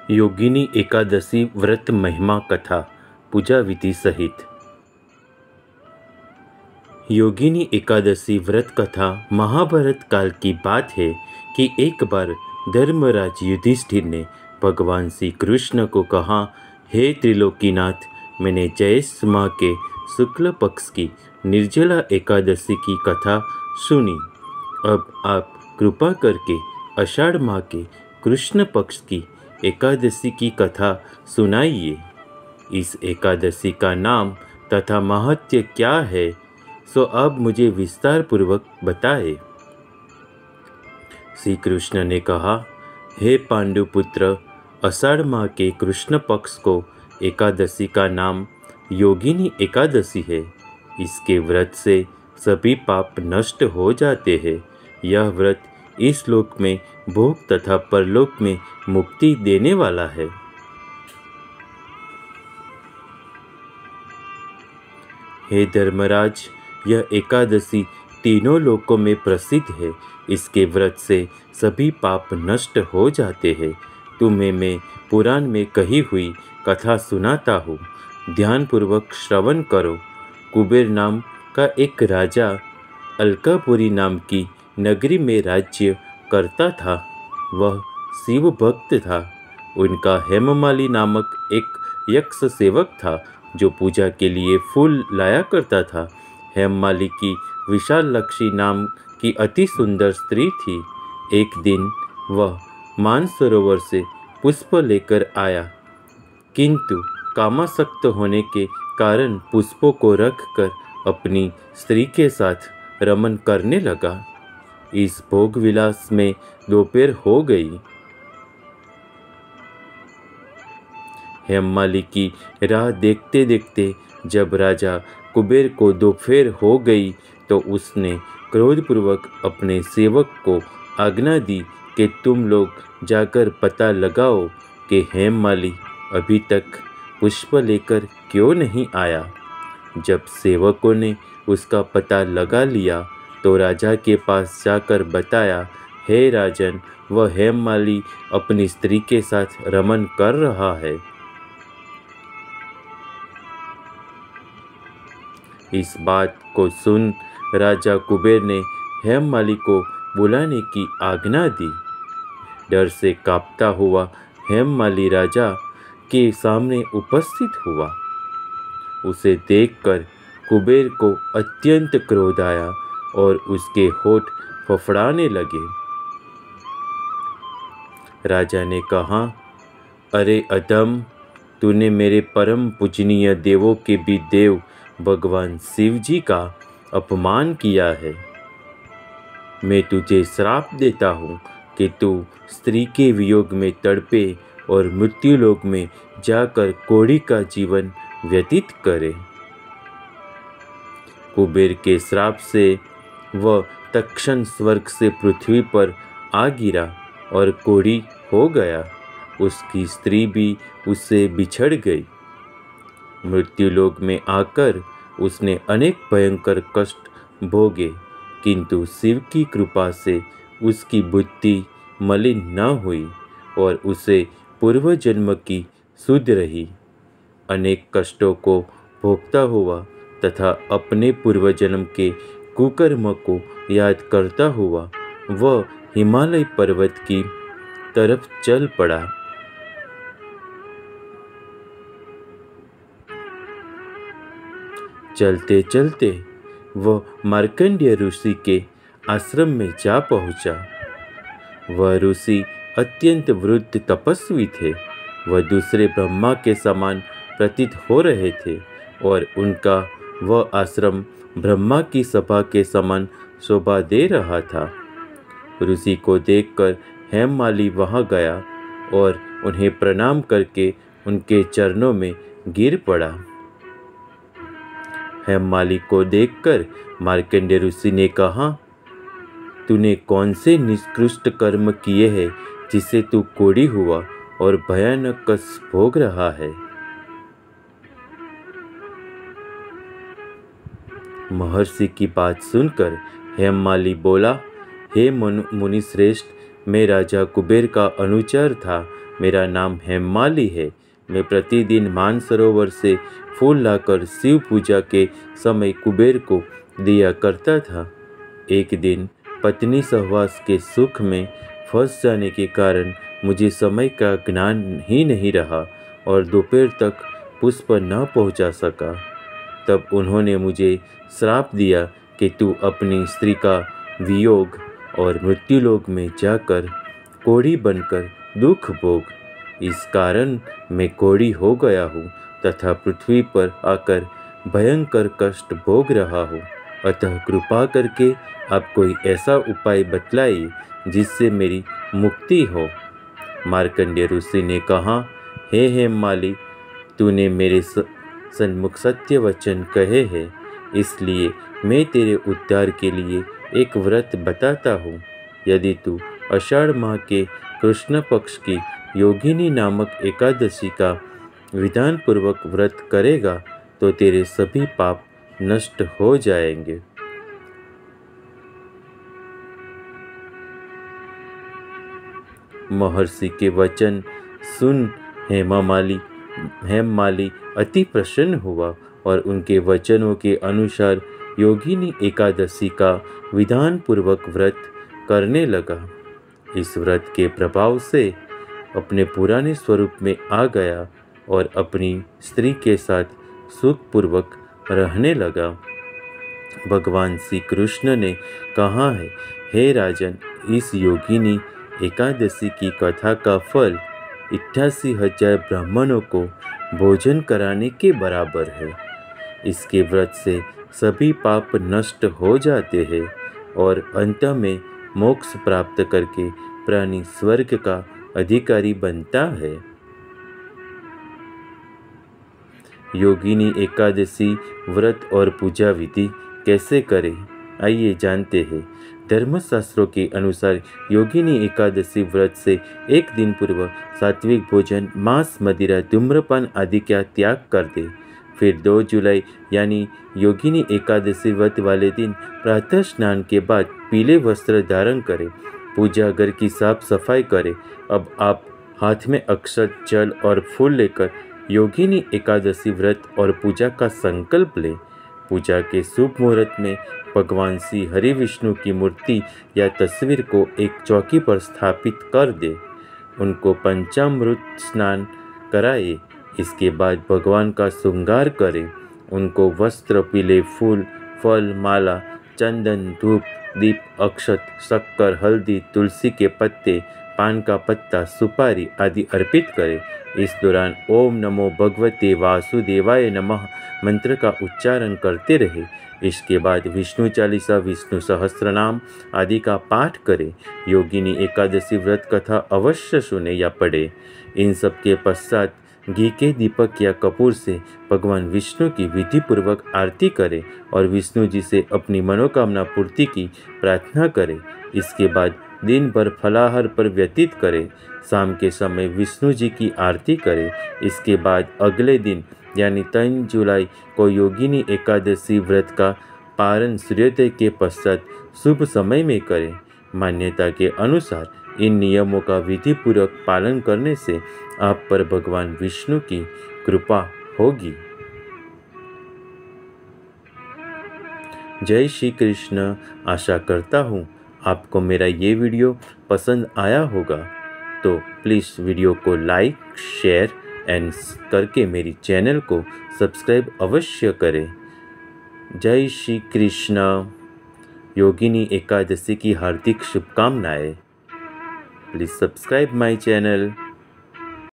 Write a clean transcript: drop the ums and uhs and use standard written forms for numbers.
योगिनी एकादशी व्रत महिमा कथा पूजा विधि सहित। योगिनी एकादशी व्रत कथा महाभारत काल की बात है कि एक बार धर्मराज युधिष्ठिर ने भगवान श्री कृष्ण को कहा, हे त्रिलोकीनाथ, मैंने जयेष्ठ माह के शुक्ल पक्ष की निर्जला एकादशी की कथा सुनी। अब आप कृपा करके आषाढ़ माह के कृष्ण पक्ष की एकादशी की कथा सुनाइए। इस एकादशी का नाम तथा महत्व क्या है, सो अब मुझे विस्तार पूर्वक बताए। श्री कृष्ण ने कहा, हे पांडुपुत्र, आषाढ़ माह के कृष्ण पक्ष को एकादशी का नाम योगिनी एकादशी है। इसके व्रत से सभी पाप नष्ट हो जाते हैं। यह व्रत इस लोक में भोग तथा परलोक में मुक्ति देने वाला है। हे धर्मराज, यह एकादशी तीनों लोकों में प्रसिद्ध है। इसके व्रत से सभी पाप नष्ट हो जाते हैं। तुम्हें मैं पुराण में कही हुई कथा सुनाता हूँ, ध्यानपूर्वक श्रवण करो। कुबेर नाम का एक राजा अलकापुरी नाम की नगरी में राज्य करता था। वह शिव भक्त था। उनका हेममाली नामक एक यक्ष सेवक था जो पूजा के लिए फूल लाया करता था। हेममाली की विशालाक्षी नाम की अति सुंदर स्त्री थी। एक दिन वह मानसरोवर से पुष्प लेकर आया, किंतु कामासक्त होने के कारण पुष्पों को रखकर अपनी स्त्री के साथ रमन करने लगा। इस भोग विलास में दोपहर हो गई। हेममाली की राह देखते देखते जब राजा कुबेर को दोपहर हो गई तो उसने क्रोधपूर्वक अपने सेवक को आज्ञा दी कि तुम लोग जाकर पता लगाओ कि हेममाली अभी तक पुष्प लेकर क्यों नहीं आया। जब सेवकों ने उसका पता लगा लिया तो राजा के पास जाकर बताया, हे राजन, वह हेममाली अपनी स्त्री के साथ रमन कर रहा है। इस बात को सुन राजा कुबेर ने हेममाली को बुलाने की आज्ञा दी। डर से कांपता हुआ हेममाली राजा के सामने उपस्थित हुआ। उसे देखकर कुबेर को अत्यंत क्रोध आया और उसके होठ फफड़ाने लगे। राजा ने कहा, अरे अधम, तूने मेरे परम पूजनीय देवों के भी देव भगवान शिव जी का अपमान किया है। मैं तुझे श्राप देता हूँ कि तू स्त्री के वियोग में तड़पे और मृत्युलोक में जाकर कोढ़ी का जीवन व्यतीत करे। कुबेर के श्राप से वह तत्क्षण स्वर्ग से पृथ्वी पर आ गिरा और कोढ़ी हो गया। उसकी स्त्री भी उससे बिछड़ गई। मृत्युलोक में आकर उसने अनेक भयंकर कष्ट भोगे, किंतु शिव की कृपा से उसकी बुद्धि मलिन न हुई और उसे पूर्व जन्म की सुध रही। अनेक कष्टों को भोगता हुआ तथा अपने पूर्व जन्म के कुकर्म को याद करता हुआ वह हिमालय पर्वत की तरफ चल पड़ा। चलते चलते वह मार्कंडेय ऋषि के आश्रम में जा पहुंचा। वह ऋषि अत्यंत वृद्ध तपस्वी थे। वह दूसरे ब्रह्मा के समान प्रतीत हो रहे थे और उनका वह आश्रम ब्रह्मा की सभा के समान शोभा दे रहा था। ऋषि को देखकर हेममाली वहां गया और उन्हें प्रणाम करके उनके चरणों में गिर पड़ा। हेममाली को देखकर मार्कंडेय ऋषि ने कहा, तूने कौन से निकृष्ट कर्म किए हैं जिससे तू कोढ़ी हुआ और भयानक कष्ट भोग रहा है। महर्षि की बात सुनकर हेममाली बोला, हे मुनि श्रेष्ठ, मैं राजा कुबेर का अनुचर था मेरा नाम हेममाली है। मैं प्रतिदिन मानसरोवर से फूल लाकर शिव पूजा के समय कुबेर को दिया करता था। एक दिन पत्नी सहवास के सुख में फंस जाने के कारण मुझे समय का ज्ञान ही नहीं रहा और दोपहर तक पुष्प न पहुंचा सका। तब उन्होंने मुझे श्राप दिया कि तू अपनी स्त्री का वियोग और मृत्युलोक में जाकर कोढ़ी बनकर दुख भोग। इस कारण मैं कोढ़ी हो गया हूँ तथा पृथ्वी पर आकर भयंकर कष्ट भोग रहा हूँ। अतः कृपा करके आप कोई ऐसा उपाय बतलाइए जिससे मेरी मुक्ति हो। मार्कंडेय ऋषि ने कहा, हे हेममाली, तूने मेरे सन्मुख सत्य वचन कहे हैं, इसलिए मैं तेरे उद्धार के लिए एक व्रत बताता हूँ। यदि तू आषाढ़ माह के कृष्ण पक्ष की योगिनी नामक एकादशी का विधान पूर्वक व्रत करेगा तो तेरे सभी पाप नष्ट हो जाएंगे। महर्षि के वचन सुन हेममाली अति प्रसन्न हुआ और उनके वचनों के अनुसार योगिनी एकादशी का विधान पूर्वक व्रत करने लगा। इस व्रत के प्रभाव से अपने पुराने स्वरूप में आ गया और अपनी स्त्री के साथ सुखपूर्वक रहने लगा। भगवान श्री कृष्ण ने कहा है, हे राजन, इस योगिनी एकादशी की कथा का फल 88,000 ब्राह्मणों को भोजन कराने के बराबर है। इसके व्रत से सभी पाप नष्ट हो जाते हैं और अंत में मोक्ष प्राप्त करके प्राणी स्वर्ग का अधिकारी बनता है। योगिनी एकादशी व्रत और पूजा विधि कैसे करें, आइए जानते हैं। धर्मशास्त्रों के अनुसार योगिनी एकादशी व्रत से एक दिन पूर्व सात्विक भोजन, मांस, मदिरा, धूम्रपान आदि का त्याग कर दे। फिर 2 जुलाई यानी योगिनी एकादशी व्रत वाले दिन प्रातः स्नान के बाद पीले वस्त्र धारण करें। पूजा घर की साफ सफाई करें। अब आप हाथ में अक्षत, जल और फूल लेकर योगिनी एकादशी व्रत और पूजा का संकल्प लें। पूजा के शुभ मुहूर्त में भगवान श्री हरि विष्णु की मूर्ति या तस्वीर को एक चौकी पर स्थापित कर दे। उनको पंचामृत स्नान कराए। इसके बाद भगवान का श्रृंगार करें। उनको वस्त्र, पीले फूल, फल, माला, चंदन, धूप, दीप, अक्षत, शक्कर, हल्दी, तुलसी के पत्ते, पान का पत्ता, सुपारी आदि अर्पित करें। इस दौरान ओम नमो भगवते वासुदेवाय नमः मंत्र का उच्चारण करते रहे। इसके बाद विष्णु चालीसा, विष्णु सहस्त्रनाम आदि का पाठ करें। योगिनी एकादशी व्रत कथा अवश्य सुने या पढ़े। इन सब के पश्चात घी के दीपक या कपूर से भगवान विष्णु की विधि पूर्वक आरती करें और विष्णु जी से अपनी मनोकामना पूर्ति की प्रार्थना करें। इसके बाद दिन भर फलाहार पर व्यतीत करें। शाम के समय विष्णु जी की आरती करें। इसके बाद अगले दिन यानी 3 जुलाई को योगिनी एकादशी व्रत का पारण सूर्योदय के पश्चात शुभ समय में करें। मान्यता के अनुसार इन नियमों का विधिपूर्वक पालन करने से आप पर भगवान विष्णु की कृपा होगी। जय श्री कृष्ण। आशा करता हूँ आपको मेरा ये वीडियो पसंद आया होगा, तो प्लीज़ वीडियो को लाइक, शेयर एंड करके मेरी चैनल को सब्सक्राइब अवश्य करें। जय श्री कृष्ण। योगिनी एकादशी की हार्दिक शुभकामनाएं। Please subscribe my channel.